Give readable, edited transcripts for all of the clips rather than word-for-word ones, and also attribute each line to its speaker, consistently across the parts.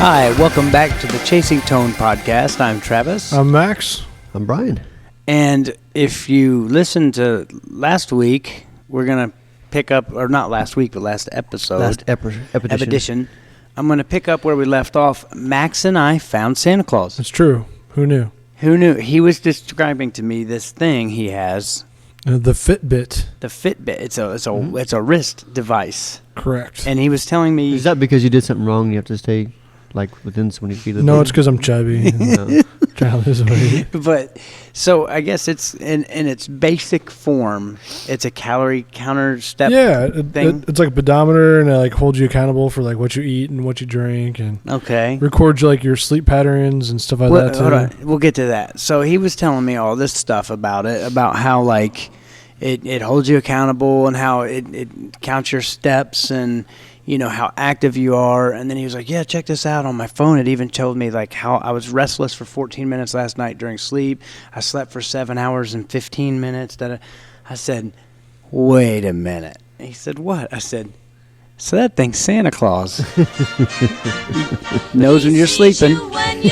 Speaker 1: Hi, welcome back to the Chasing Tone podcast. I'm Travis.
Speaker 2: I'm Max.
Speaker 3: I'm Brian.
Speaker 1: And if you listened to last week, we're going to pick up, or not last week, but last episode.
Speaker 3: Last edition.
Speaker 1: I'm going to pick up where we left off. Max and I found Santa Claus.
Speaker 2: It's true. Who knew?
Speaker 1: Who knew? He was describing to me this thing he has.
Speaker 2: The Fitbit.
Speaker 1: The Fitbit. It's a wrist device.
Speaker 2: Correct.
Speaker 1: And he was telling me.
Speaker 3: Is that because you did something wrong? You have to stay within so many feet of
Speaker 2: No, it's because I'm chubby. Trying to lose weight.
Speaker 1: But so I guess it's in its basic form. It's a calorie counter step.
Speaker 2: Yeah,
Speaker 1: thing.
Speaker 2: It's like a pedometer, and it holds you accountable for what you eat and what you drink, and records your sleep patterns and stuff like that too.
Speaker 1: Hold on, we'll get to that. So he was telling me all this stuff about it, about how it holds you accountable and how it counts your steps and how active you are. And then he was like, yeah, check this out on my phone. It even told me how I was restless for 14 minutes last night during sleep. I slept for 7 hours and 15 minutes. I said, wait a minute. And he said, what? I said, so that thing's Santa Claus. Knows when you're sleeping,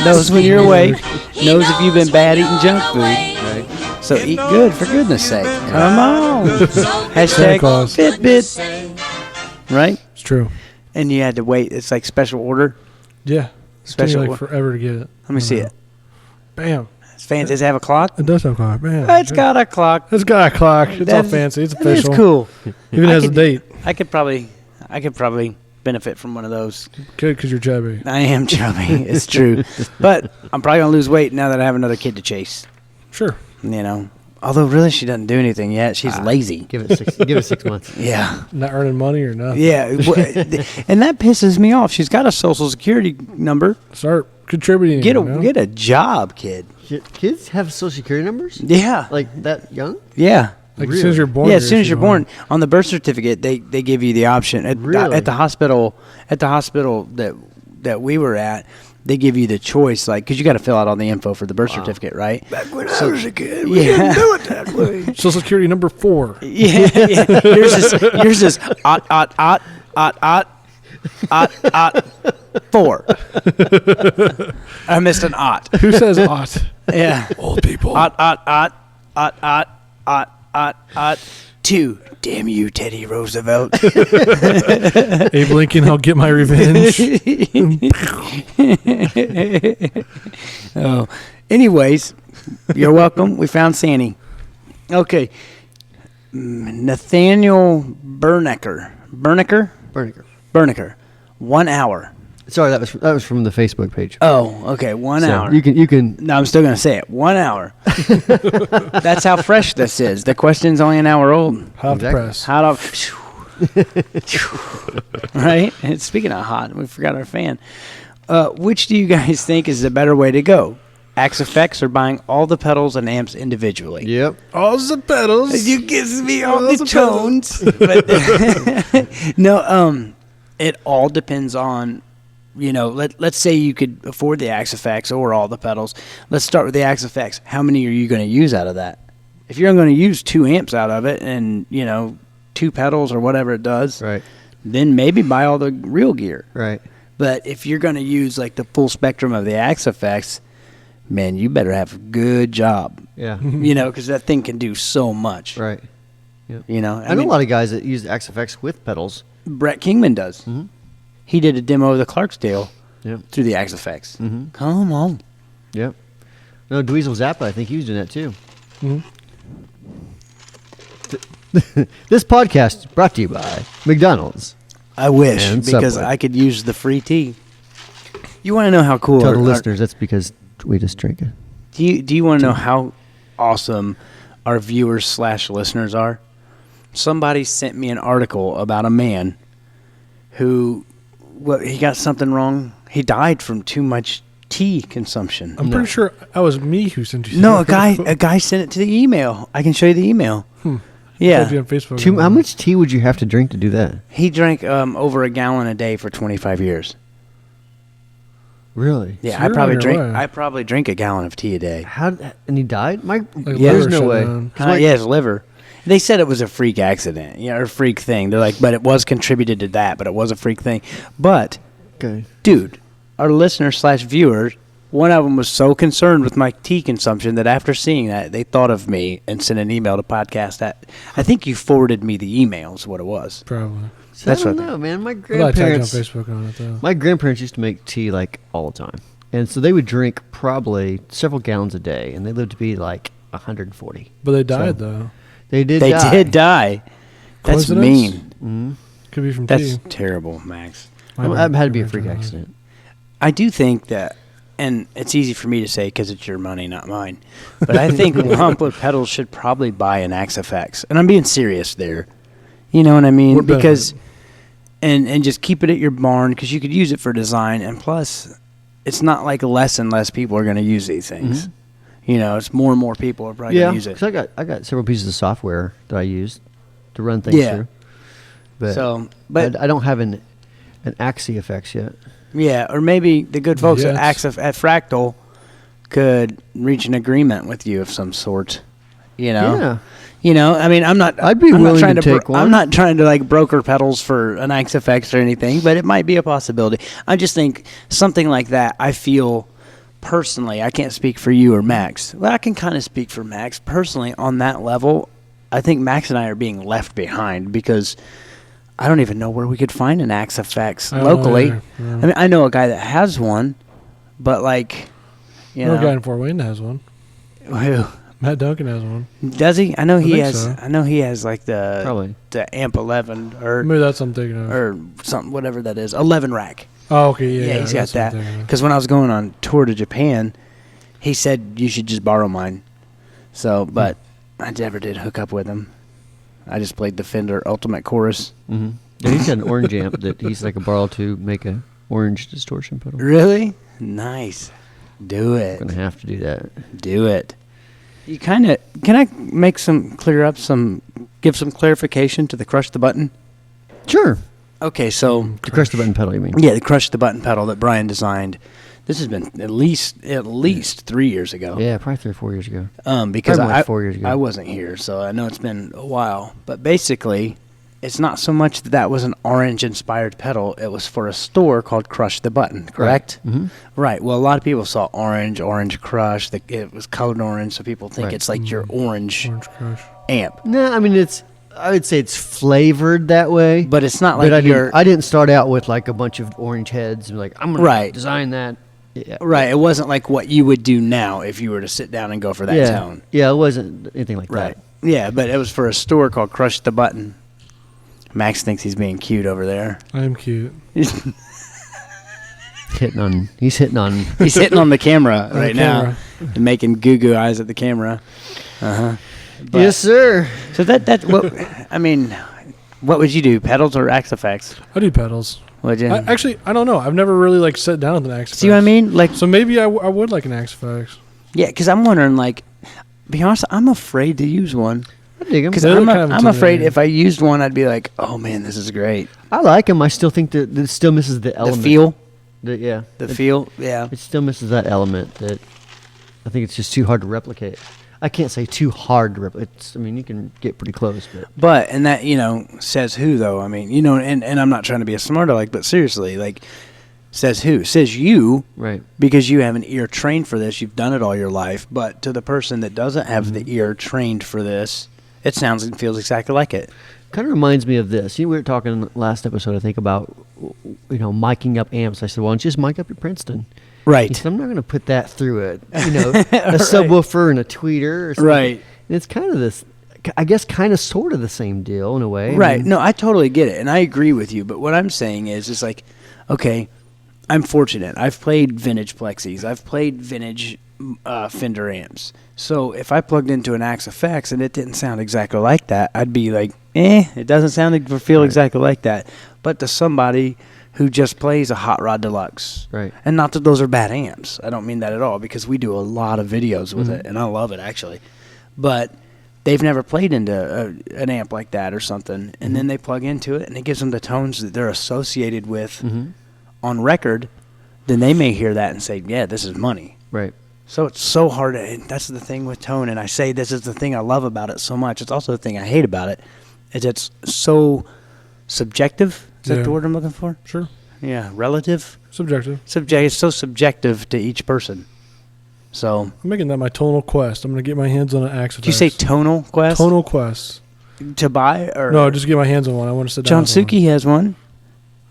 Speaker 1: knows when you're awake, knows if you've been bad eating junk food. Right? So eat good, for goodness sake. Come on. Hashtag Fitbit. Right?
Speaker 2: It's true.
Speaker 1: And you had to wait. It's like special order.
Speaker 2: Yeah.
Speaker 1: Special
Speaker 2: order. Forever to get it.
Speaker 1: Let me see it.
Speaker 2: Bam.
Speaker 1: It's fancy. Does it have a clock?
Speaker 2: It does have a clock. Bam.
Speaker 1: It's got a clock.
Speaker 2: It's got a clock. It's all fancy. It's official.
Speaker 1: It's cool.
Speaker 2: Even has a date.
Speaker 1: I could probably benefit from one of those.
Speaker 2: Good, because you're chubby.
Speaker 1: I am chubby. It's true. But I'm probably going to lose weight now that I have another kid to chase.
Speaker 2: Sure.
Speaker 1: Although really she doesn't do anything yet. She's lazy.
Speaker 3: Give it 6 months.
Speaker 1: Yeah.
Speaker 2: Not earning money or nothing.
Speaker 1: Yeah. And that pisses me off. She's got a social security number.
Speaker 2: Start contributing.
Speaker 1: Get a job, kid.
Speaker 3: Kids have social security numbers?
Speaker 1: Yeah.
Speaker 3: Like that young?
Speaker 1: Yeah.
Speaker 2: As soon as you're born.
Speaker 1: Yeah, as soon as you're born. On the birth certificate, they give you the option. At the hospital that we were at, they give you the choice, because you got to fill out all the info for the birth certificate, right?
Speaker 3: Back when I was a kid, we
Speaker 1: didn't
Speaker 3: do it that way.
Speaker 2: Social security number 4.
Speaker 1: Yeah. Yours is 4. I missed an ot.
Speaker 2: Who says ot?
Speaker 1: Yeah.
Speaker 2: Old people.
Speaker 1: Ot. 2. Damn you, Teddy Roosevelt.
Speaker 2: Abe Lincoln, I'll get my revenge.
Speaker 1: Oh. Anyways, you're welcome. We found Sandy. Okay. Nathaniel Bernecker. 1 hour.
Speaker 3: Sorry, that was from the Facebook page.
Speaker 1: Oh, okay. 1 hour.
Speaker 3: You can.
Speaker 1: No, I'm still going to say it. 1 hour. That's how fresh this is. The question's only an hour old.
Speaker 2: Hot off the press.
Speaker 1: Hot off. Right? And speaking of hot, we forgot our fan. Which do you guys think is the better way to go? AxeFx or buying all the pedals and amps individually?
Speaker 3: Yep.
Speaker 2: All the pedals.
Speaker 1: You gives me all the tones. But no, it all depends on. Let's say you could afford the AxeFx or all the pedals. Let's start with the AxeFx. How many are you going to use out of that? If you're going to use 2 amps out of it and, 2 pedals or whatever it does,
Speaker 3: right,
Speaker 1: then maybe buy all the real gear.
Speaker 3: Right.
Speaker 1: But if you're going to use the full spectrum of the AxeFx, man, you better have a good job.
Speaker 3: Yeah.
Speaker 1: Because that thing can do so much.
Speaker 3: Right. Yep.
Speaker 1: I
Speaker 3: know a lot of guys that use AxeFx with pedals.
Speaker 1: Brett Kingman does.
Speaker 3: Mm-hmm.
Speaker 1: He did a demo of the Clarksdale through the AxeFx.
Speaker 3: Mm-hmm.
Speaker 1: Come on.
Speaker 3: Yep. No, Dweezil Zappa, I think he was doing that too.
Speaker 2: Mm-hmm.
Speaker 3: This podcast is brought to you by McDonald's.
Speaker 1: I wish,
Speaker 3: and
Speaker 1: because
Speaker 3: Subway.
Speaker 1: I could use the free tea. You want to know how cool?
Speaker 3: Tell the listeners that's because we just drink it.
Speaker 1: Do you want to know how awesome our viewers / listeners are? Somebody sent me an article about a man who, he got something wrong. He died from too much tea consumption.
Speaker 2: I'm pretty sure that was me who sent you.
Speaker 1: No, a guy sent it to the email. I can show you the email. Yeah.
Speaker 2: On Facebook.
Speaker 3: How much tea would you have to drink to do that?
Speaker 1: He drank over a gallon a day for 25 years.
Speaker 3: Really?
Speaker 1: Yeah,
Speaker 2: So
Speaker 1: I probably drink a gallon of tea a day.
Speaker 3: And he died?
Speaker 1: There's
Speaker 3: no way.
Speaker 1: Yeah, his liver. They said it was a freak accident, or a freak thing. They're like, but it was contributed to that, but it was a freak thing. But, dude, our listeners/viewers, one of them was so concerned with my tea consumption that after seeing that, they thought of me and sent an email to podcast. I think you forwarded me the email is what it was.
Speaker 2: Probably.
Speaker 3: So that's I don't know, man. My grandparents.
Speaker 2: On Facebook on it, though.
Speaker 3: My grandparents used to make tea like all the time, and so they would drink probably several gallons a day, and they lived to be like 140.
Speaker 2: But they died though.
Speaker 3: They did.
Speaker 1: They did die. That's mean.
Speaker 3: Mm-hmm.
Speaker 2: Could be from tea.
Speaker 1: That's terrible, Max.
Speaker 3: I've had to be a freak accident.
Speaker 1: I do think that. And it's easy for me to say because it's your money, not mine. But I think Wampler Pedals should probably buy an AxeFx. And I'm being serious there. You know what I mean? Because, and just keep it at your barn because you could use it for design. And plus, it's not like less and less people are going to use these things. Mm-hmm. You know, it's more and more people are probably going to use it.
Speaker 3: Yeah, because I got several pieces of software that I use to run things through. But I don't have an AxeFx yet.
Speaker 1: Yeah, or maybe the good folks at Fractal could reach an agreement with you of some sort. You know?
Speaker 3: Yeah.
Speaker 1: You know, I mean, I'd
Speaker 3: be willing to take one.
Speaker 1: I'm not trying to like broker pedals for an AxeFx or anything, but it might be a possibility. I just think something like that, I feel personally, I can't speak for you or Max. Well, I can kind of speak for Max. Personally, on that level, I think Max and I are being left behind because I don't even know where we could find an AxeFx locally. Yeah. I mean, I know a guy that has one, but like, you know.
Speaker 2: A guy in Fort Wayne has one.
Speaker 1: Who?
Speaker 2: Matt Duncan has one.
Speaker 1: Does he? I know he has.
Speaker 2: So.
Speaker 1: I know he has like the Amp 11 or
Speaker 2: maybe that's what I'm thinking of.
Speaker 1: Or something, whatever that is. 11 rack.
Speaker 2: Oh, okay, yeah.
Speaker 1: He's got that. Because when I was going on tour to Japan, he said you should just borrow mine. So, but I never did hook up with him. I just played the Fender Ultimate Chorus.
Speaker 3: Mm-hmm. Yeah, he's got an orange amp that he's like a borrow to make a orange distortion pedal.
Speaker 1: Really? Nice. Do it.
Speaker 3: I'm gonna have to do that.
Speaker 1: Do it. You kind of can I make give some clarification to the Crush the Button?
Speaker 3: Sure.
Speaker 1: Okay, so
Speaker 3: the Crush the Button pedal, you mean?
Speaker 1: Yeah, the Crush the Button pedal that Brian designed. This has been at least 3 years ago.
Speaker 3: Yeah, probably 3 or 4 years ago.
Speaker 1: Because
Speaker 3: like 4 years ago.
Speaker 1: I wasn't here, so I know it's been a while. But basically, it's not so much that was an orange-inspired pedal. It was for a store called Crush the Button, correct?
Speaker 3: Right. Mm-hmm.
Speaker 1: Right. Well, a lot of people saw Orange Crush. It was colored orange, so people think it's like your orange
Speaker 2: Crush
Speaker 1: amp.
Speaker 3: No, I mean, I would say it's flavored that way.
Speaker 1: But it's not like
Speaker 3: I didn't start out with like a bunch of orange heads and like, I'm going to design that. Yeah.
Speaker 1: Right. It wasn't like what you would do now if you were to sit down and go for that tone.
Speaker 3: Yeah, it wasn't anything like that.
Speaker 1: Yeah, but it was for a store called Crush the Button. Max thinks he's being cute over there.
Speaker 2: I am cute.
Speaker 1: He's
Speaker 3: hitting on
Speaker 1: the camera right now and making goo eyes at the camera.
Speaker 3: Yes, sir.
Speaker 1: So I mean, what would you do? Pedals or AxeFx?
Speaker 2: I do pedals.
Speaker 1: Would you?
Speaker 2: Actually, I don't know. I've never really like sat down with an AxeFx.
Speaker 1: See what I mean? Like,
Speaker 2: so maybe I would like an AxeFx.
Speaker 1: Yeah, because I'm wondering, like, be honest, I'm afraid to use one.
Speaker 3: I dig them.
Speaker 1: Because I'm afraid if I used one, I'd be like, oh, man, this is great.
Speaker 3: I like them. I still think that it still misses the element.
Speaker 1: The feel?
Speaker 3: The
Speaker 1: feel, yeah.
Speaker 3: It still misses that element that I think it's just too hard to replicate. I can't say too hard to replicate. I mean, you can get pretty close.
Speaker 1: But and that, says who, though? I mean, and I'm not trying to be a smart aleck, but seriously, like, says who? Says you.
Speaker 3: Right.
Speaker 1: Because you have an ear trained for this. You've done it all your life. But to the person that doesn't have the ear trained for this, it sounds and feels exactly like it.
Speaker 3: Kind of reminds me of this. We were talking last episode, I think, about, miking up amps. I said, well, just mic up your Princeton.
Speaker 1: Right.
Speaker 3: He said, I'm not going to put that through a subwoofer and a tweeter or something.
Speaker 1: Right.
Speaker 3: And it's kind of this, I guess, kind of sort of the same deal in a way.
Speaker 1: Right. I mean, no, I totally get it. And I agree with you. But what I'm saying is, it's like, okay, I'm fortunate. I've played vintage Plexis. I've played vintage Fender amps. So if I plugged into an AxeFx and it didn't sound exactly like that, I'd be like, it doesn't sound or feel exactly like that. But to somebody who just plays a Hot Rod Deluxe.
Speaker 3: Right.
Speaker 1: And not that those are bad amps. I don't mean that at all, because we do a lot of videos with it, and I love it, actually. But they've never played into an amp like that or something, and then they plug into it, and it gives them the tones that they're associated with on record. Then they may hear that and say, yeah, this is money.
Speaker 3: Right.
Speaker 1: So it's so hard. And that's the thing with tone, and I say this is the thing I love about it so much. It's also the thing I hate about it, is it's so subjective. Is that the word I'm looking for?
Speaker 2: Sure.
Speaker 1: relative.
Speaker 2: Subjective.
Speaker 1: It's so subjective to each person. So
Speaker 2: I'm making that my tonal quest. I'm gonna get my hands on an AxeFx.
Speaker 1: Did you say tonal quest?
Speaker 2: Tonal quest.
Speaker 1: To buy or
Speaker 2: no? Just get my hands on one. I want to sit down.
Speaker 1: John Suki has one.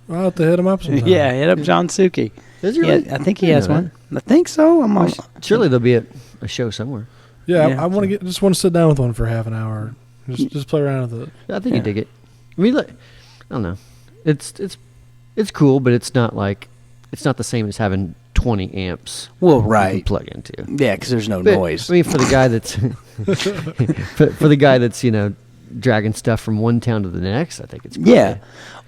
Speaker 2: I'll have to hit him up sometime.
Speaker 1: Yeah, hit up John Suki.
Speaker 3: Is he really?
Speaker 1: I think he has one. I think so.
Speaker 3: Surely there'll be a show somewhere.
Speaker 2: Yeah, I want to just want to sit down with one for half an hour. Just play around with it.
Speaker 3: I think you dig it. I mean, look, I don't know. It's cool, but it's not the same as having 20 amps.
Speaker 1: Well, right.
Speaker 3: You can plug into.
Speaker 1: Yeah, because there's no noise.
Speaker 3: I mean, for the guy that's for the guy that's dragging stuff from one town to the next, I think it's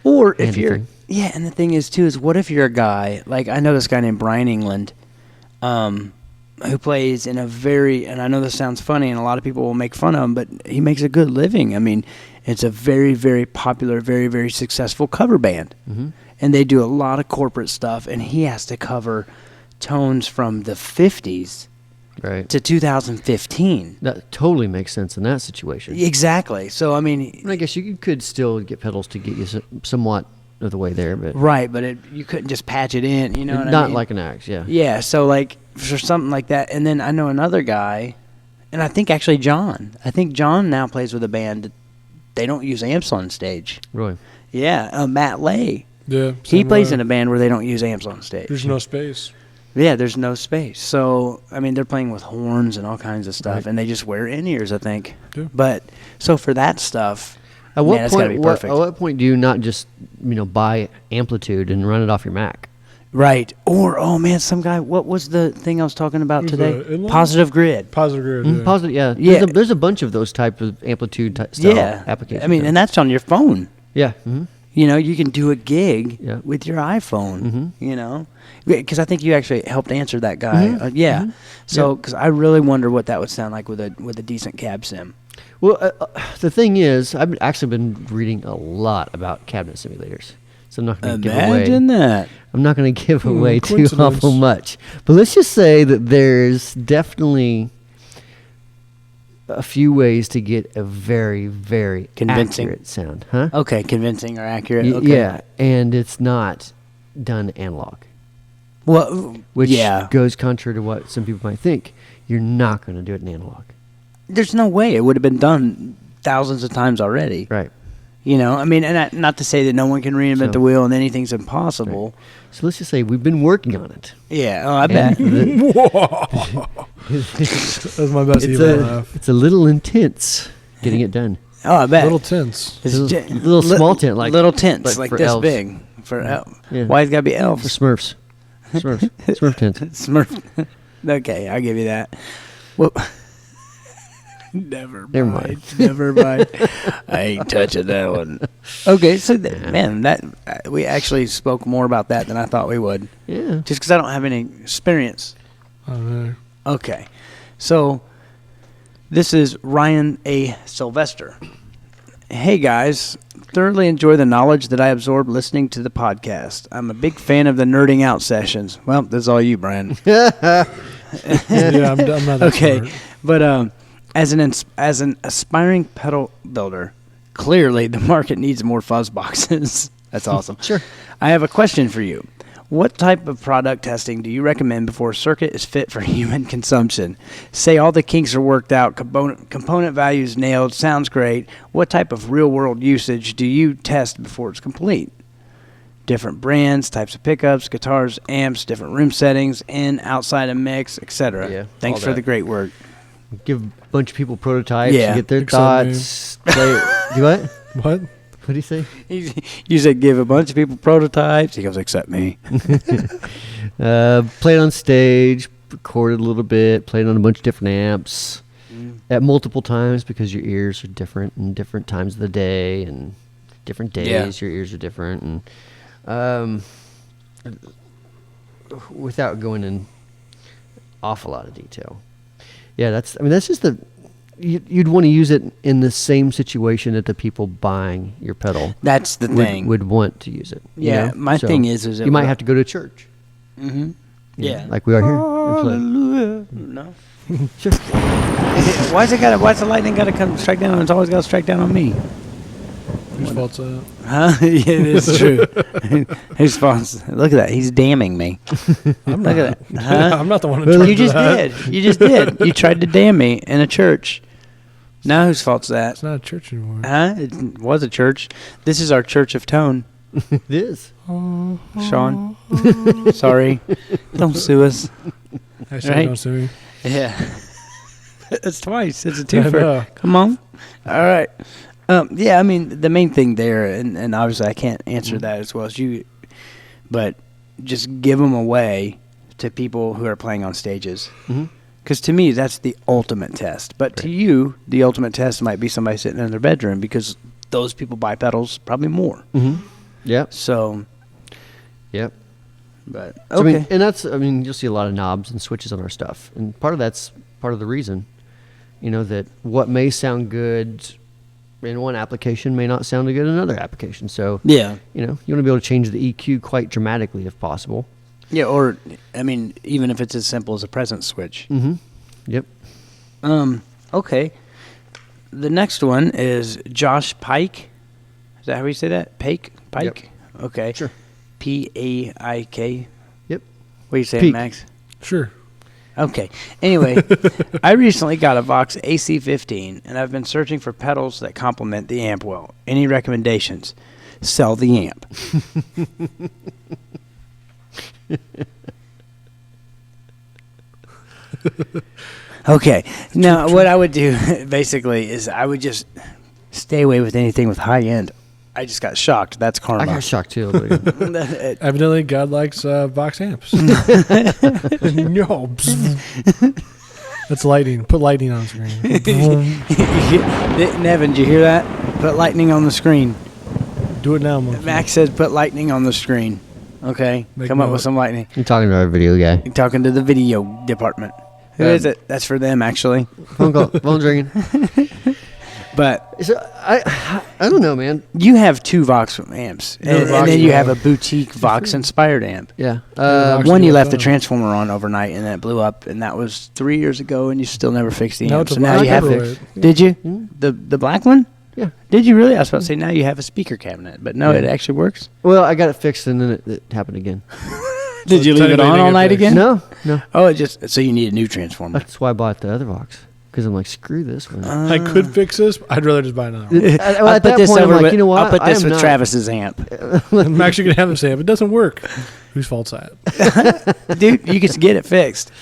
Speaker 1: Or if you're and the thing is too is what if you're a guy like I know this guy named Brian England, who plays in a very, and I know this sounds funny and a lot of people will make fun of him, but he makes a good living. I mean, it's a very, very popular, very, very successful cover band. Mm-hmm. And they do a lot of corporate stuff, and he has to cover tones from the 50s to 2015.
Speaker 3: That totally makes sense in that situation.
Speaker 1: Exactly. So, I mean...
Speaker 3: I guess you could still get pedals to get you somewhat of the way there, but...
Speaker 1: Right, but you couldn't just patch it in, you know what I mean?
Speaker 3: Not like an Axe, yeah.
Speaker 1: Yeah, so, like, for something like that, and then I know another guy, and I think actually John. I think John now plays with a band that they don't use amps on stage.
Speaker 3: Really?
Speaker 1: Yeah, Matt Lay.
Speaker 2: Yeah.
Speaker 1: He plays in a band where they don't use amps on stage.
Speaker 2: There's no space.
Speaker 1: Yeah, there's no space. So, I mean, they're playing with horns and all kinds of stuff, and they just wear in-ears, I think. Yeah. But, so for that stuff,
Speaker 3: at what point do you not just, buy amplitude and run it off your Mac?
Speaker 1: Right. Or, oh, man, some guy, what was the thing I was talking about today? Positive Grid.
Speaker 2: Positive Grid,
Speaker 3: yeah. Positive, yeah. There's a bunch of those type of amplitude style applications.
Speaker 1: I mean, and that's on your phone.
Speaker 3: Yeah. Mm-hmm.
Speaker 1: You can do a gig with your iPhone, because I think you actually helped answer that guy. Mm-hmm. So, because I really wonder what that would sound like with a decent cab sim.
Speaker 3: Well, the thing is, I've actually been reading a lot about cabinet simulators. So I'm not going to give away.
Speaker 1: Imagine that.
Speaker 3: I'm not going to give away too awful much. But let's just say that there's definitely a few ways to get a very, very
Speaker 1: convincing
Speaker 3: accurate sound. Huh?
Speaker 1: Okay, convincing or accurate. Okay.
Speaker 3: Yeah, and it's not done analog.
Speaker 1: Well,
Speaker 3: which goes contrary to what some people might think. You're not going to do it in analog.
Speaker 1: There's no way. It would have been done thousands of times already.
Speaker 3: Right.
Speaker 1: I mean, and not to say that no one can reinvent the wheel and anything's impossible.
Speaker 3: Right. So let's just say we've been working on it.
Speaker 1: Yeah, I bet.
Speaker 2: That's my best laugh.
Speaker 3: It's a little intense getting it done.
Speaker 1: Oh, I bet.
Speaker 2: Little tense.
Speaker 3: Little small tent, like
Speaker 1: little tents, like this
Speaker 3: elves.
Speaker 1: big. For why it's got to be elves?
Speaker 3: For Smurfs. Smurf tents.
Speaker 1: Smurf. Okay, I'll give you that. Well, Never mind. I ain't touching that one. Okay, so we actually spoke more about that than I thought we would.
Speaker 3: Yeah.
Speaker 1: Just because I don't have any experience. Okay, so this is Ryan A. Sylvester. Hey guys, thoroughly enjoy the knowledge that I absorb listening to the podcast. I'm a big fan of the nerding out sessions. Well, this is all you, Brian.
Speaker 2: I'm not that
Speaker 1: okay,
Speaker 2: smart.
Speaker 1: But as an aspiring pedal builder, clearly the market needs more fuzz boxes. That's awesome.
Speaker 3: Sure.
Speaker 1: I have a question for you. What type of product testing do you recommend before a circuit is fit for human consumption? Say all the kinks are worked out, component values nailed, sounds great. What type of real-world usage do you test before it's complete? Different brands, types of pickups, guitars, amps, different room settings, in, outside a mix, etc.
Speaker 3: Yeah,
Speaker 1: Thanks for the great work.
Speaker 3: Give a bunch of people prototypes, get their
Speaker 2: Except
Speaker 3: thoughts. Do what?
Speaker 2: What?
Speaker 3: What did he say?
Speaker 1: You said give a bunch of people prototypes. He goes, except me.
Speaker 3: Played on stage, recorded a little bit, played on a bunch of different amps at multiple times because your ears are different and different times of the day and different days your ears are different. And without going in awful lot of detail. Yeah, that's just you'd want to use it in the same situation that the people buying your pedal.
Speaker 1: That's the thing.
Speaker 3: Would want to use it.
Speaker 1: Yeah, my thing is
Speaker 3: you might have to go to church.
Speaker 1: Mm-hmm. Yeah,
Speaker 3: like we are here.
Speaker 1: Hallelujah. No.
Speaker 3: Sure.
Speaker 1: Why's the lightning got to come strike down? It's always got to strike down on me.
Speaker 2: Whose fault's that?
Speaker 1: Huh? Yeah, it is true. Whose fault's? Look at that. He's damning me.
Speaker 2: I'm
Speaker 1: Look
Speaker 2: not.
Speaker 1: at that. Huh?
Speaker 2: I'm not the one.
Speaker 1: You just did. You just did. You tried to damn me in a church. Now whose fault's that?
Speaker 2: It's not a church anymore.
Speaker 1: Huh? It was a church. This is our church of tone.
Speaker 3: It is.
Speaker 1: Sean. Sorry. Don't sue us.
Speaker 2: Hashtag
Speaker 1: Right?
Speaker 2: don't sue me.
Speaker 1: Yeah. It's twice. It's a twofer. Come on. All right. Yeah, I mean, the main thing there, and obviously I can't answer that as well as you, but just give them away to people who are playing on stages. Because to me, that's the ultimate test. But to you, the ultimate test might be somebody sitting in their bedroom because those people buy pedals probably more.
Speaker 3: Yep.
Speaker 1: So.
Speaker 3: Yep.
Speaker 1: But okay.
Speaker 3: So, I mean, and that's, I mean, you'll see a lot of knobs and switches on our stuff. And part of that's part of the reason, you know, that what may sound good in one application may not sound good in another application. So,
Speaker 1: yeah,
Speaker 3: you know, you want to be able to change the EQ quite dramatically if possible.
Speaker 1: Yeah, or, I mean, even if it's as simple as a presence switch.
Speaker 3: Yep.
Speaker 1: Okay. The next one is Josh Pike. Is that how you say that? Pike?
Speaker 3: Yep.
Speaker 1: Okay.
Speaker 3: Sure.
Speaker 1: P-A-I-K.
Speaker 3: Yep.
Speaker 1: What do you say,
Speaker 3: Peak.
Speaker 1: Max?
Speaker 2: Sure.
Speaker 1: Okay. Anyway, I recently got a Vox AC15, and I've been searching for pedals that complement the amp well. Any recommendations? Sell the amp. Okay. Now, what I would do, basically, is I would just stay away with anything with high end. I just got shocked. That's karma.
Speaker 3: I got shocked too.
Speaker 2: Evidently, God likes Vox amps. No. That's lightning. Put lightning on the screen.
Speaker 1: Nevin, did you hear that? Put lightning on the screen.
Speaker 2: Do it now, monkey.
Speaker 1: Max says put lightning on the screen. Okay? Come up with some lightning.
Speaker 3: I'm talking to our video guy.
Speaker 1: You're talking to the video department. Who is it? That's for them, actually.
Speaker 3: Phone call. Phone's ringing.
Speaker 1: But
Speaker 3: so I don't know, man.
Speaker 1: You have two Vox amps, and then you have a boutique Vox-inspired amp.
Speaker 3: Yeah.
Speaker 1: One you left the transformer on overnight, and then it blew up, and that was 3 years ago, and you still never fixed the amp.
Speaker 2: So
Speaker 1: now you have it. Did you? The black one?
Speaker 3: Yeah.
Speaker 1: Did you really? I was about to say now you have a speaker cabinet, but no, it actually works.
Speaker 3: Well, I got it fixed, and then it happened again.
Speaker 1: Did you leave it on all night again?
Speaker 3: No.
Speaker 1: Oh, so you need a new transformer.
Speaker 3: That's why I bought the other Vox. Because I'm like, screw this one.
Speaker 2: I could fix this. I'd rather just buy another one.
Speaker 3: At that point, I'm like, you know what?
Speaker 1: I'll put this with Travis's amp.
Speaker 2: I'm actually going to have this amp. It doesn't work. Whose fault's that?
Speaker 1: Dude, you could get it fixed.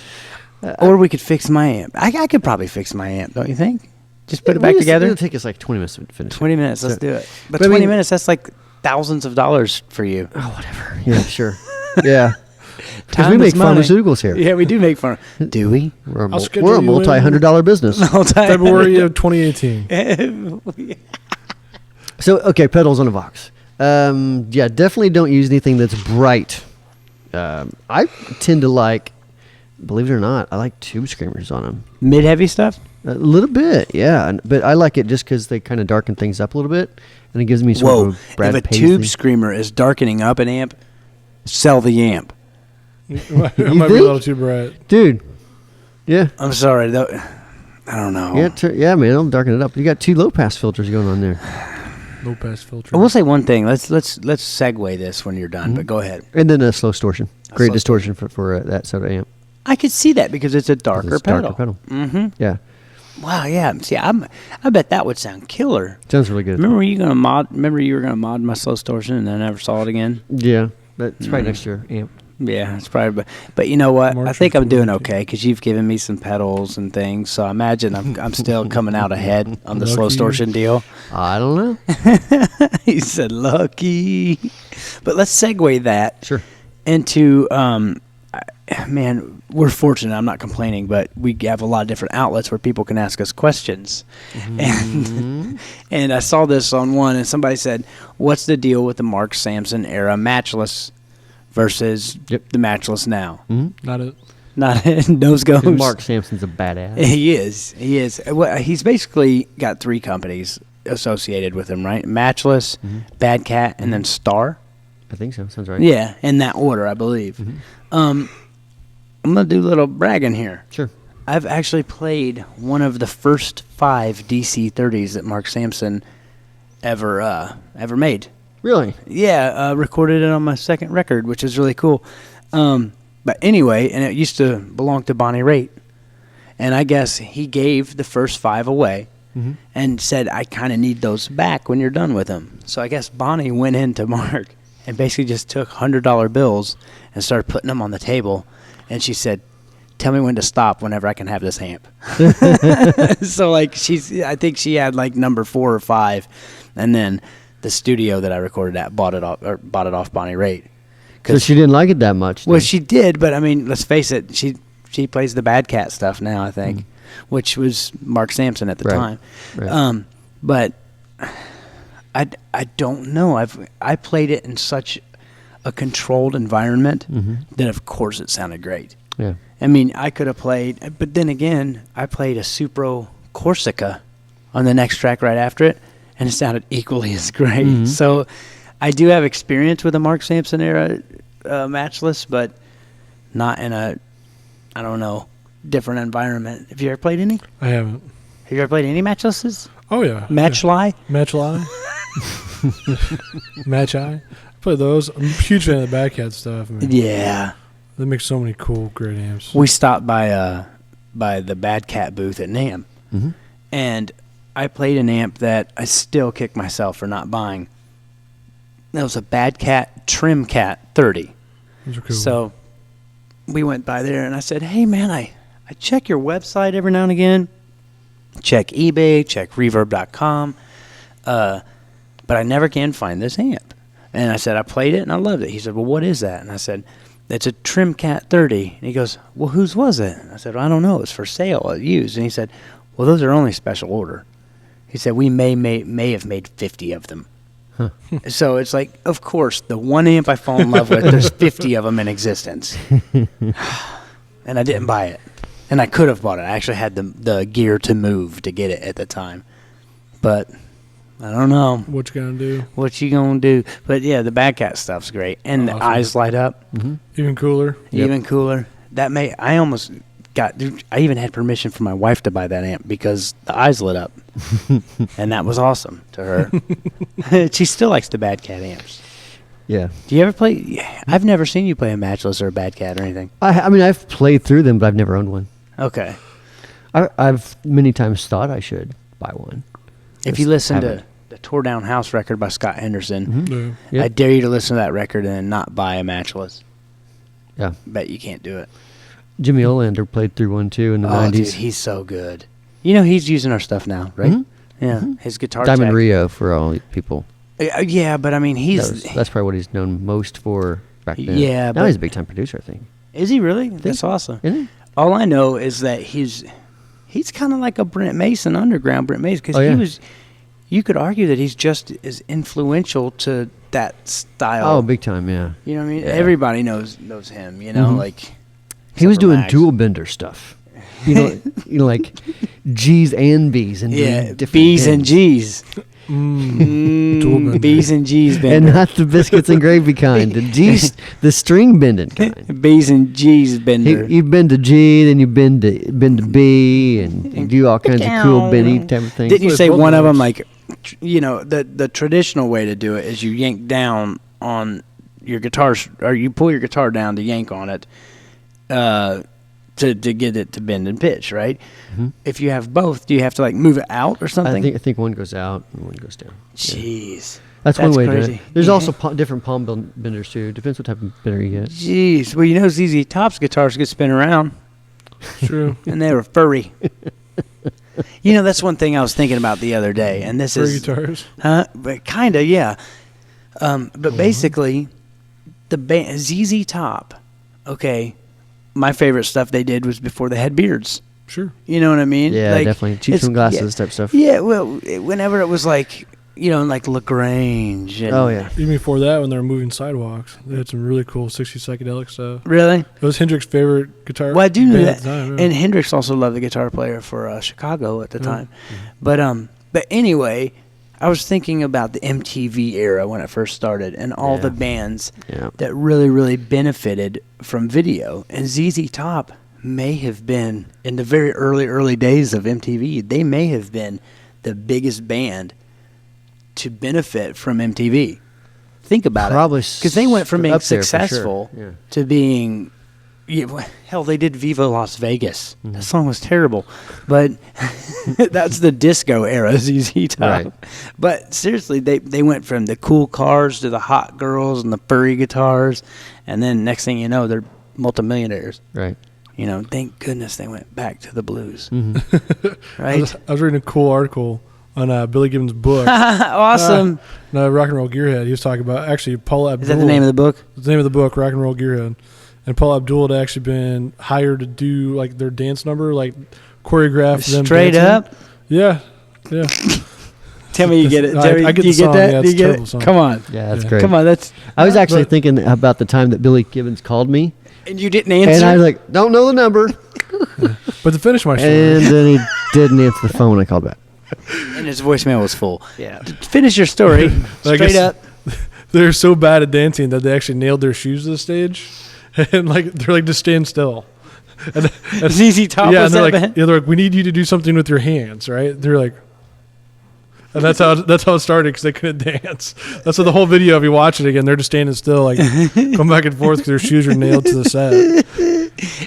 Speaker 1: Or we could fix my amp. I could probably fix my amp, don't you think? Just put it back together?
Speaker 3: It'll take us like 20 minutes to finish
Speaker 1: 20 minutes, let's do it. But 20 minutes, that's like thousands of dollars for you.
Speaker 3: Oh, whatever. Yeah, sure. Yeah. Because
Speaker 1: Time
Speaker 3: we make
Speaker 1: is money.
Speaker 3: pharmaceuticals here.
Speaker 1: Yeah, we do make fun. Do we?
Speaker 3: We're a multi-$100 business.
Speaker 2: February of 2018.
Speaker 3: So, okay, pedals on a Vox. Yeah, definitely don't use anything that's bright. I tend to like, believe it or not, I like tube screamers on them.
Speaker 1: Mid-heavy stuff?
Speaker 3: A little bit, yeah. But I like it just because they kind of darken things up a little bit, and it gives me sort of a Brad
Speaker 1: if a
Speaker 3: Paisley.
Speaker 1: tube screamer is darkening up an amp, sell the amp.
Speaker 2: It might be a little too bright.
Speaker 3: Dude, yeah.
Speaker 1: I'm sorry, though. I don't know.
Speaker 3: Yeah, man, I'll darken it up. You got 2 low-pass filters going on there.
Speaker 2: Low-pass filter.
Speaker 1: I will say one thing. Let's segue this when you're done, but go ahead.
Speaker 3: And then a slow distortion. Great distortion for that sort of amp.
Speaker 1: I could see that because it's a darker pedal.
Speaker 3: Mm-hmm. Yeah.
Speaker 1: Wow, yeah. See, I bet that would sound killer.
Speaker 3: Sounds really good.
Speaker 1: Remember you were gonna mod my slow distortion and I never saw it again?
Speaker 3: Yeah. That's probably next year amp.
Speaker 1: Yeah, it's probably. But you know what? I think I'm doing okay because you've given me some pedals and things. So I imagine I'm still coming out ahead on the slow distortion deal.
Speaker 3: I don't know.
Speaker 1: He said lucky. But let's segue that into man, we're fortunate. I'm not complaining, but we have a lot of different outlets where people can ask us questions. Mm-hmm. And I saw this on one, and somebody said, "What's the deal with the Mark Sampson era Matchless versus the Matchless now?"
Speaker 2: Mm-hmm. Not it.
Speaker 1: Not it. Nose goes.
Speaker 3: Mark Sampson's a badass.
Speaker 1: He is. Well, he's basically got 3 companies associated with him, right? Matchless, Bad Cat, and then Star.
Speaker 3: I think so. Sounds right.
Speaker 1: Yeah, in that order, I believe. Mm-hmm. I'm going to do a little bragging here.
Speaker 3: Sure.
Speaker 1: I've actually played one of the first 5 DC-30s that Mark Sampson ever made.
Speaker 3: Really?
Speaker 1: Yeah, recorded it on my second record, which is really cool. But anyway, and it used to belong to Bonnie Raitt. And I guess he gave the first 5 away and said, I kind of need those back when you're done with them. So I guess Bonnie went into Mark and basically just took $100 bills and started putting them on the table. And she said, tell me when to stop whenever I can have this amp. So like I think she had like number 4 or 5. And then the studio that I recorded at bought it off Bonnie Raitt.
Speaker 3: So she didn't like it that much.
Speaker 1: Well, she did, but I mean, let's face it, she plays the Bad Cat stuff now, I think, which was Mark Sampson at the time. Right. But I don't know. I played it in such a controlled environment that of course it sounded great.
Speaker 3: Yeah.
Speaker 1: I mean, I could have played, but then again, I played a Supro Corsica on the next track right after it, and it sounded equally as great. So I do have experience with a Mark Sampson era Matchless, but not in a, I don't know, different environment. Have you ever played any?
Speaker 2: I haven't.
Speaker 1: Have you ever played any Matchlesses?
Speaker 2: Oh, yeah.
Speaker 1: Matchly?
Speaker 2: Matchly? Match-Eye? I play those. I'm a huge fan of the Bad Cat stuff. I mean,
Speaker 1: yeah.
Speaker 2: They make so many cool, great amps.
Speaker 1: We stopped by the Bad Cat booth at NAMM, and I played an amp that I still kick myself for not buying. That was a Bad Cat Trim Cat 30.
Speaker 2: Those are cool.
Speaker 1: So we went by there, and I said, hey, man, I check your website every now and again. Check eBay, check Reverb.com, but I never can find this amp. And I said, I played it, and I loved it. He said, well, what is that? And I said, it's a Trim Cat 30. And he goes, well, whose was it? And I said, well, I don't know. It's for sale, used. And he said, well, those are only special order. He said, we may have made 50 of them. Huh. So it's like, of course, the one amp I fall in love with, there's 50 of them in existence. And I didn't buy it. And I could have bought it. I actually had the gear to move to get it at the time. But I don't know.
Speaker 2: What you gonna do?
Speaker 1: What you gonna do? But yeah, the Bad Cat stuff's great. And the eyes light up.
Speaker 2: Even cooler.
Speaker 1: Even cooler. I almost I even had permission from my wife to buy that amp because the eyes lit up. And that was awesome to her. She still likes the Bad Cat amps.
Speaker 3: Yeah.
Speaker 1: Do you ever play? Yeah, I've never seen you play a Matchless or a Bad Cat or anything.
Speaker 3: I mean, I've played through them, but I've never owned one.
Speaker 1: Okay.
Speaker 3: I've many times thought I should buy one.
Speaker 1: If you listen to the Tore Down House record by Scott Henderson,
Speaker 2: Yeah.
Speaker 1: I dare you to listen to that record and not buy a Matchless.
Speaker 3: Yeah.
Speaker 1: Bet you can't do it.
Speaker 3: Jimmy Olander played through one too in the 90s.
Speaker 1: Dude, he's so good. You know, he's using our stuff now, right? Yeah. His guitar
Speaker 3: Diamond
Speaker 1: tech.
Speaker 3: Rio for all people.
Speaker 1: Yeah, but I mean,
Speaker 3: That's probably what he's known most for back then.
Speaker 1: Yeah,
Speaker 3: now he's a big time producer, I think.
Speaker 1: Is he really? That's awesome.
Speaker 3: Isn't he?
Speaker 1: All I know is that he's kind of like a Brent Mason, underground Brent Mason, because you could argue that he's just as influential to that style.
Speaker 3: Oh, big time, yeah.
Speaker 1: You know what I mean?
Speaker 3: Yeah.
Speaker 1: Everybody knows him, you know, like.
Speaker 3: He was doing dual bender stuff. You know, like G's and B's and
Speaker 1: yeah,
Speaker 3: different
Speaker 1: B's
Speaker 3: bends.
Speaker 1: and G's. B's and G's bender.
Speaker 3: And not the biscuits and gravy kind. The G's, the string bending kind.
Speaker 1: B's and G's bender.
Speaker 3: You bend to G, then you bend to B, and you do all kinds of cool bendy type of things.
Speaker 1: Didn't you say one of them, like, you know, the traditional way to do it is you yank down on your guitar, or you pull your guitar down to yank on it, to get it to bend and pitch, right? If you have both, do you have to like move it out or something?
Speaker 3: I think one goes out and one goes down.
Speaker 1: Jeez.
Speaker 3: Yeah. That's one way
Speaker 1: crazy.
Speaker 3: to do it. There's also different palm benders too. Depends what type of bender you get.
Speaker 1: Jeez. Well, you know ZZ Top's guitars could spin around.
Speaker 2: True.
Speaker 1: And they were furry. You know, that's one thing I was thinking about the other day, and this
Speaker 2: furry
Speaker 1: is
Speaker 2: guitars.
Speaker 1: But kind of, yeah. But basically, the band ZZ Top. Okay, my favorite stuff they did was before they had beards.
Speaker 2: Sure.
Speaker 1: You know what I mean?
Speaker 3: Yeah,
Speaker 1: like,
Speaker 3: definitely. Cheap swim glasses type stuff.
Speaker 1: Yeah, well, whenever it was like, you know, like LaGrange. And
Speaker 2: Even before that, when they were moving sidewalks, they had some really cool 60s psychedelic stuff.
Speaker 1: Really?
Speaker 2: That was Hendrix's favorite guitar.
Speaker 1: Well, I do know that.
Speaker 2: At the time, yeah.
Speaker 1: And Hendrix also loved the guitar player for Chicago at the time. But anyway, I was thinking about the MTV era when it first started and all the bands that really, really benefited from video. And ZZ Top may have been, in the very early days of MTV, they may have been the biggest band to benefit from MTV. Think about
Speaker 3: Probably
Speaker 1: it. Because they went from being successful to being... hell, they did Viva Las Vegas. Mm-hmm. That song was terrible. But that's the disco era, ZZ Top. Right. But seriously, they went from the cool cars to the hot girls and the furry guitars. And then next thing you know, they're multimillionaires.
Speaker 3: Right.
Speaker 1: You know, thank goodness they went back to the blues. Mm-hmm. Right?
Speaker 2: I was reading a cool article on Billy Gibbons' book.
Speaker 1: Awesome.
Speaker 2: Rock and Roll Gearhead. He was talking about, actually, Paula Abdul.
Speaker 1: Is that the name of the book?
Speaker 2: It's the name of the book, Rock and Roll Gearhead. And Paula Abdul had actually been hired to do, like, their dance number, like, choreograph them
Speaker 1: straight
Speaker 2: dancing.
Speaker 1: Up?
Speaker 2: Yeah.
Speaker 1: Tell me you get it.
Speaker 2: I get the song.
Speaker 1: That?
Speaker 2: Yeah,
Speaker 1: you get it?
Speaker 2: Song.
Speaker 1: Come on.
Speaker 3: Yeah, that's great.
Speaker 1: Come on,
Speaker 3: I was actually thinking about the time that Billy Gibbons called me.
Speaker 1: And you didn't answer?
Speaker 3: And I was like, don't know the number.
Speaker 2: But to finish my story.
Speaker 3: And then he didn't answer the phone when I called back.
Speaker 1: And his voicemail was full. Yeah. Finish your story. Straight up.
Speaker 2: They're so bad at dancing that they actually nailed their shoes to the stage. And like they're like, just stand still. And
Speaker 1: ZZ Top was that bad?
Speaker 2: Yeah, they're like, we need you to do something with your hands, right? They're like, and that's how it started because they couldn't dance. That's what the whole video. If you watch it again, they're just standing still, like going back and forth because their shoes are nailed to the set.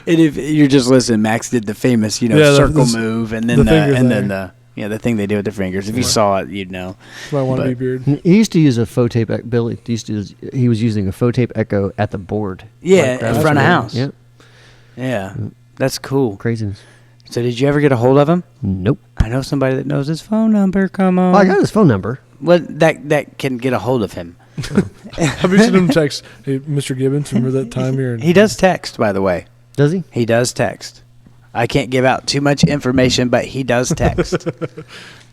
Speaker 1: And if you're just listening, Max did the famous, circle move, and then the thing they do with their fingers. If you saw it, you'd know.
Speaker 2: My wannabe beard.
Speaker 3: He used to use a faux tape. Billy he was using a faux tape echo at the board.
Speaker 1: Yeah, in front of house.
Speaker 3: Yep.
Speaker 1: Yeah, that's cool.
Speaker 3: Craziness.
Speaker 1: So did you ever get a hold of him?
Speaker 3: Nope.
Speaker 1: I know somebody that knows his phone number. Come on.
Speaker 3: Well, I got his phone number.
Speaker 1: Well, that can get a hold of him.
Speaker 2: Have you seen him text, hey, Mr. Gibbons, remember that time here?
Speaker 1: He does text, by the way.
Speaker 3: Does he?
Speaker 1: He does text. I can't give out too much information, but he does text.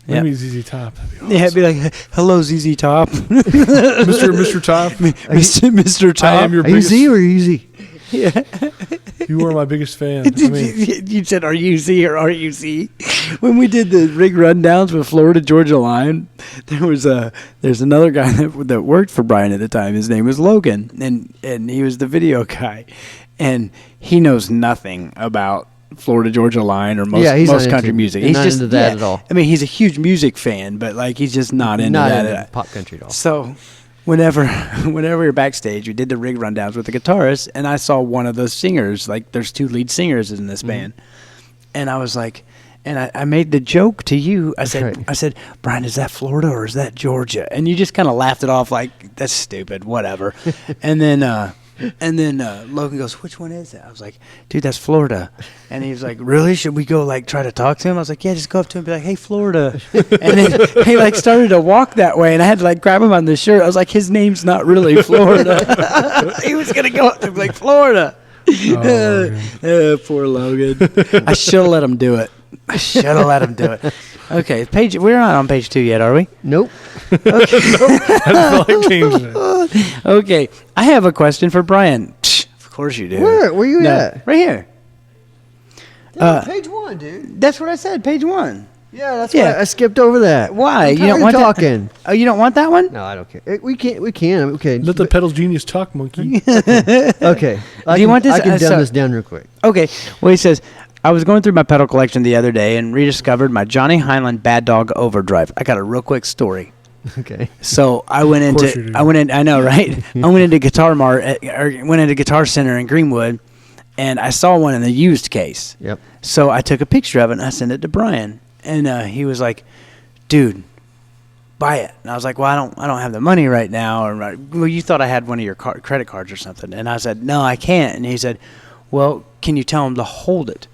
Speaker 2: Maybe ZZ Top. That'd be awesome.
Speaker 1: Yeah, it'd be like, hello, ZZ Top.
Speaker 2: Mr. Top.
Speaker 1: Mr. Top.
Speaker 2: I am your
Speaker 3: biggest... Are you Z or easy?
Speaker 1: Yeah.
Speaker 2: You are my biggest fan.
Speaker 1: You said, are you Z or are you Z? When we did the rig rundowns with Florida Georgia Line, there's another guy that worked for Brian at the time. His name was Logan, and he was the video guy. And he knows nothing about Florida Georgia Line or most country music. He's
Speaker 3: not
Speaker 1: just
Speaker 3: into that at all.
Speaker 1: I mean, he's a huge music fan, but like he's just not into that.
Speaker 3: Pop country at all.
Speaker 1: So whenever we were backstage, we did the rig rundowns with the guitarist, and I saw one of those singers. Like, there's two lead singers in this band, and I was like, and I made the joke to you. I said, Brian, is that Florida or is that Georgia? And you just kind of laughed it off, like, that's stupid, whatever. And then Logan goes, which one is that? I was like, dude, that's Florida. And he was like, really? Should we go, like, try to talk to him? I was like, yeah, just go up to him and be like, hey, Florida. And then he, like, started to walk that way, and I had to, like, grab him on the shirt. I was like, his name's not really Florida. He was going to go up to him like, Florida. Poor Logan. I should have let him do it. Okay, we're not on page 2 yet, are we?
Speaker 3: Nope.
Speaker 1: Okay.
Speaker 2: I felt like changing it.
Speaker 1: Okay, I have a question for Brian. Of course you do.
Speaker 3: Where you at?
Speaker 1: Right here.
Speaker 3: Page 1, dude.
Speaker 1: That's what I said, page 1.
Speaker 3: Yeah, that's why I skipped over that.
Speaker 1: Why?
Speaker 3: You don't want talking.
Speaker 1: Oh, you don't want that one?
Speaker 3: No, I don't care. We can. Okay.
Speaker 2: Let the pedals genius talk, monkey.
Speaker 3: Okay.
Speaker 1: Do you want this?
Speaker 3: I can dumb this down real quick.
Speaker 1: Okay. Well, he says, I was going through my pedal collection the other day and rediscovered my Johnny Hiland Bad Dog Overdrive. I got a real quick story.
Speaker 3: Okay.
Speaker 1: So I went I know, right? I went into Guitar Center in Greenwood, and I saw one in the used case.
Speaker 3: Yep.
Speaker 1: So I took a picture of it and I sent it to Brian, and he was like, "Dude, buy it." And I was like, "Well, I don't have the money right now." Or, well, you thought I had one of your credit cards or something, and I said, "No, I can't." And he said, "Well, can you tell him to hold it?"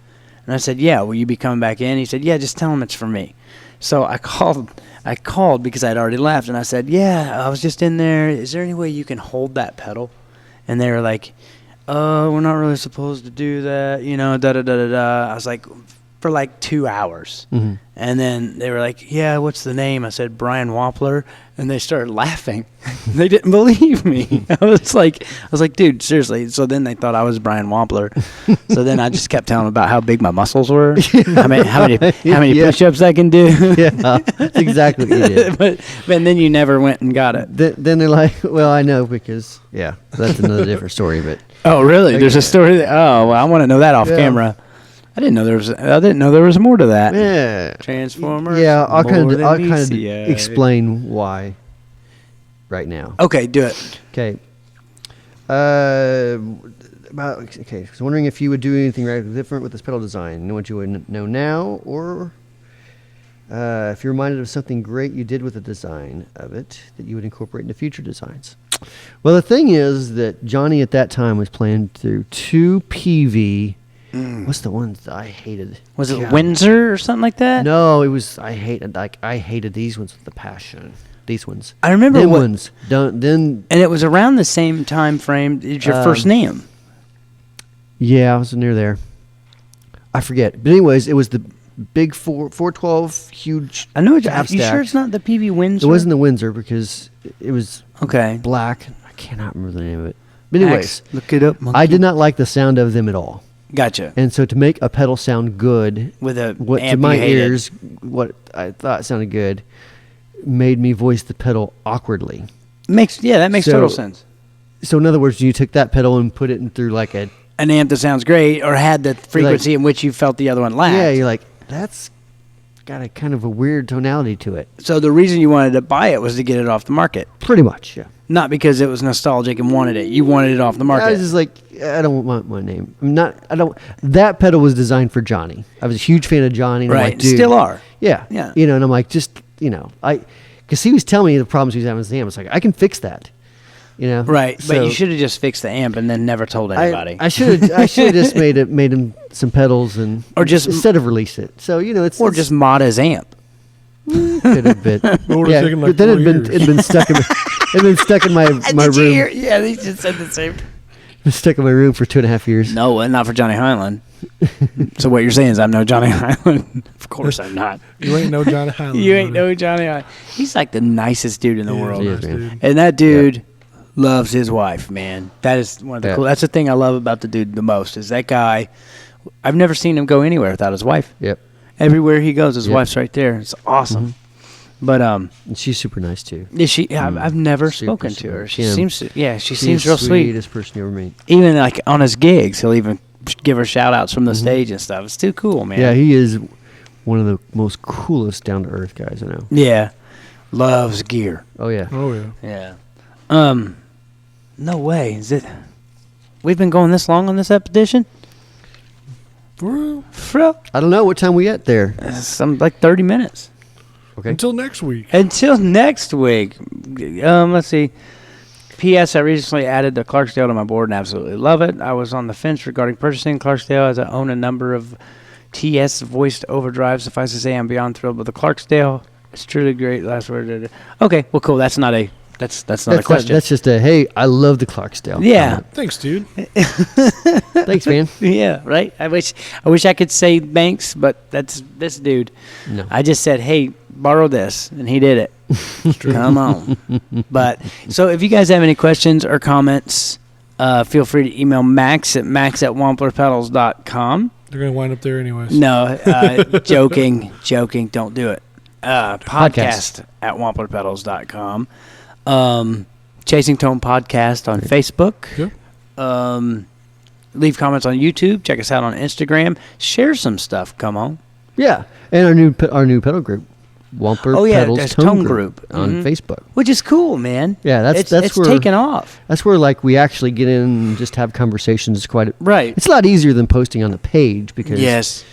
Speaker 1: And I said, "Yeah, will you be coming back in?" He said, "Yeah, just tell him it's for me." So I called because I'd already left, and I said, "Yeah, I was just in there. Is there any way you can hold that pedal?" And they were like, "We're not really supposed to do that, da-da-da-da-da." I was like, for like 2 hours. Mm-hmm. And then they were like, "Yeah, what's the name?" I said, "Brian Wampler." And they started laughing. They didn't believe me. I was like, "Dude, seriously." So then they thought I was Brian Wampler. So then I just kept telling them about how big my muscles were, how many push-ups I can do.
Speaker 3: Yeah, that's exactly what you did.
Speaker 1: But then you never went and got it.
Speaker 3: Then they're like, "Well, I know because that's another different story." But
Speaker 1: oh, really? There's a story. Oh, well, I want to know that off camera. I didn't know there was more to that.
Speaker 3: Yeah.
Speaker 1: Transformers.
Speaker 3: Yeah, I'll kind of
Speaker 1: VCI.
Speaker 3: explain why right now.
Speaker 1: Okay, do it.
Speaker 3: Okay. So wondering if you would do anything radically different with this pedal design. Know what you would know now, or if you're reminded of something great you did with the design of it that you would incorporate into future designs. Well, the thing is that Johnny at that time was playing through two PV. What's the ones that I hated?
Speaker 1: Was it Windsor or something like that?
Speaker 3: No, it was. I hated these ones with a passion. These ones.
Speaker 1: I remember
Speaker 3: them ones. And
Speaker 1: it was around the same time frame as your first name.
Speaker 3: Yeah, I was near there. I forget, but anyways, it was the big 412 huge.
Speaker 1: I know. You
Speaker 3: stack.
Speaker 1: sure it's not the PV Windsor?
Speaker 3: It wasn't the Windsor because it was
Speaker 1: okay.
Speaker 3: Black. I cannot remember the name of it. But anyways,
Speaker 1: look it up. Monkey.
Speaker 3: I did not like the sound of them at all.
Speaker 1: Gotcha.
Speaker 3: And so to make a pedal sound good
Speaker 1: with a
Speaker 3: what
Speaker 1: amp
Speaker 3: to my
Speaker 1: you hated.
Speaker 3: ears, what I thought sounded good, made me voice the pedal awkwardly.
Speaker 1: That makes total sense.
Speaker 3: So in other words, you took that pedal and put it in through like an
Speaker 1: amp that sounds great or had the frequency in which you felt the other one lacked.
Speaker 3: Yeah, you're like, that's got a kind of a weird tonality to it.
Speaker 1: So the reason you wanted to buy it was to get it off the market.
Speaker 3: Pretty much, yeah.
Speaker 1: Not because it was nostalgic and wanted it. You wanted it off the market.
Speaker 3: I was just like, I don't want my name. That pedal was designed for Johnny. I was a huge fan of Johnny. And
Speaker 1: right.
Speaker 3: I'm like, dude,
Speaker 1: still are.
Speaker 3: Yeah.
Speaker 1: Yeah.
Speaker 3: And I'm like, because he was telling me the problems he was having with the amp. It's like, I can fix that.
Speaker 1: Right.
Speaker 3: So
Speaker 1: but you should have just fixed the amp and then never told anybody.
Speaker 3: I should have just made him some pedals
Speaker 1: or just
Speaker 3: instead of release it. So it's
Speaker 1: just mod his amp.
Speaker 3: Could have been.
Speaker 2: Yeah,
Speaker 3: but then it'd been stuck in my room.
Speaker 1: Yeah, they just said the same.
Speaker 3: Been stuck in my room for 2.5 years.
Speaker 1: No, and not for Johnny Hiland. So what you're saying is I'm no Johnny Hiland. Of course I'm not.
Speaker 2: You ain't no Johnny Hiland.
Speaker 1: You ain't no Johnny Hiland. He's like the nicest dude in the world.
Speaker 3: He is, man.
Speaker 1: And that dude loves his wife, man. That is one of the cool. That's the thing I love about the dude the most is that guy. I've never seen him go anywhere without his wife.
Speaker 3: Yep.
Speaker 1: Everywhere he goes, his wife's right there. It's awesome. Mm-hmm. But
Speaker 3: and she's super nice too.
Speaker 1: Is she? I've never spoken to her. She seems real sweet.
Speaker 3: Sweetest person you ever meet.
Speaker 1: Even like on his gigs, he'll even give her shout outs from the stage and stuff. It's too cool, man.
Speaker 3: Yeah, he is one of the most coolest down to earth guys I know.
Speaker 1: Yeah. Loves gear.
Speaker 3: Oh yeah.
Speaker 2: Oh yeah.
Speaker 1: Yeah. No way. Is it? We've been going this long on this expedition?
Speaker 2: For
Speaker 1: I
Speaker 3: don't know what time we at there.
Speaker 1: Some like 30 minutes.
Speaker 2: Okay. Until next week.
Speaker 1: Let's see. P.S. I recently added the Clarksdale to my board and absolutely love it. I was on the fence regarding purchasing Clarksdale as I own a number of TS voiced overdrives. Suffice to say, I'm beyond thrilled with the Clarksdale. It's truly great. Last word. Okay. Well, cool. That's not a question.
Speaker 3: That's just a, hey, I love the Clarksdale.
Speaker 1: Yeah.
Speaker 2: Thanks, dude.
Speaker 3: Thanks, man.
Speaker 1: Yeah, right. I wish I could say thanks, but that's this dude.
Speaker 3: No.
Speaker 1: I just said, hey, borrow this, and he did it. Come on. But so if you guys have any questions or comments, feel free to email Max at wamplerpedals.com.
Speaker 2: They're going to wind up there anyways.
Speaker 1: No, joking. Don't do it. Podcast at wamplerpedals.com. Chasing Tone Podcast on Facebook.
Speaker 2: Yep.
Speaker 1: Leave comments on YouTube. Check us out on Instagram. Share some stuff. Come on.
Speaker 3: Yeah, and our new pedal group, Wampler Pedals Tone Group on Facebook,
Speaker 1: which is cool, man.
Speaker 3: Yeah, that's
Speaker 1: it's
Speaker 3: where
Speaker 1: taken off.
Speaker 3: That's where like we actually get in and just have conversations.
Speaker 1: Right.
Speaker 3: It's a lot easier than posting on the page because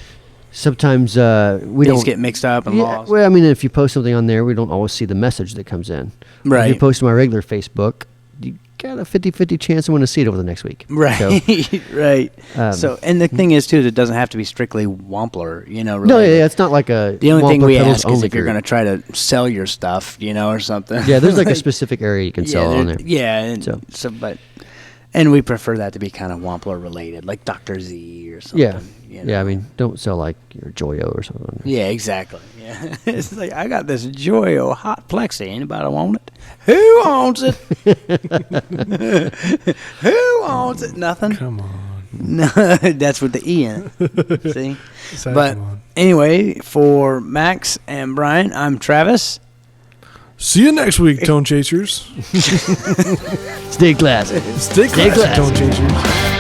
Speaker 3: sometimes we don't
Speaker 1: get mixed up and lost.
Speaker 3: Well, I mean, if you post something on there, we don't always see the message that comes in.
Speaker 1: Right.
Speaker 3: If you post to my regular Facebook, you got a 50-50 chance I'm going to see it over the next week.
Speaker 1: Right. So, right. So, and the thing is, too, it doesn't have to be strictly Wampler, related.
Speaker 3: No, yeah, it's not like a
Speaker 1: the only thing we ask is if
Speaker 3: group.
Speaker 1: you're going to try to sell your stuff, or something.
Speaker 3: Yeah, there's like a specific area you can sell on there.
Speaker 1: Yeah, and we prefer that to be kind of Wampler related, like Dr. Z or something.
Speaker 3: Yeah. Yeah, I mean, don't sell like your Joyo or something.
Speaker 1: Yeah, exactly. Yeah, it's like I got this Joyo hot plexi. Anybody want it? Who wants it? Who wants it? Nothing.
Speaker 2: Come on.
Speaker 1: No, that's with the E in it. See. But
Speaker 2: come on.
Speaker 1: Anyway, for Max and Brian, I'm Travis.
Speaker 2: See you next week, Tone Chasers.
Speaker 3: Stay classy.
Speaker 2: Stay classy, Tone Chasers.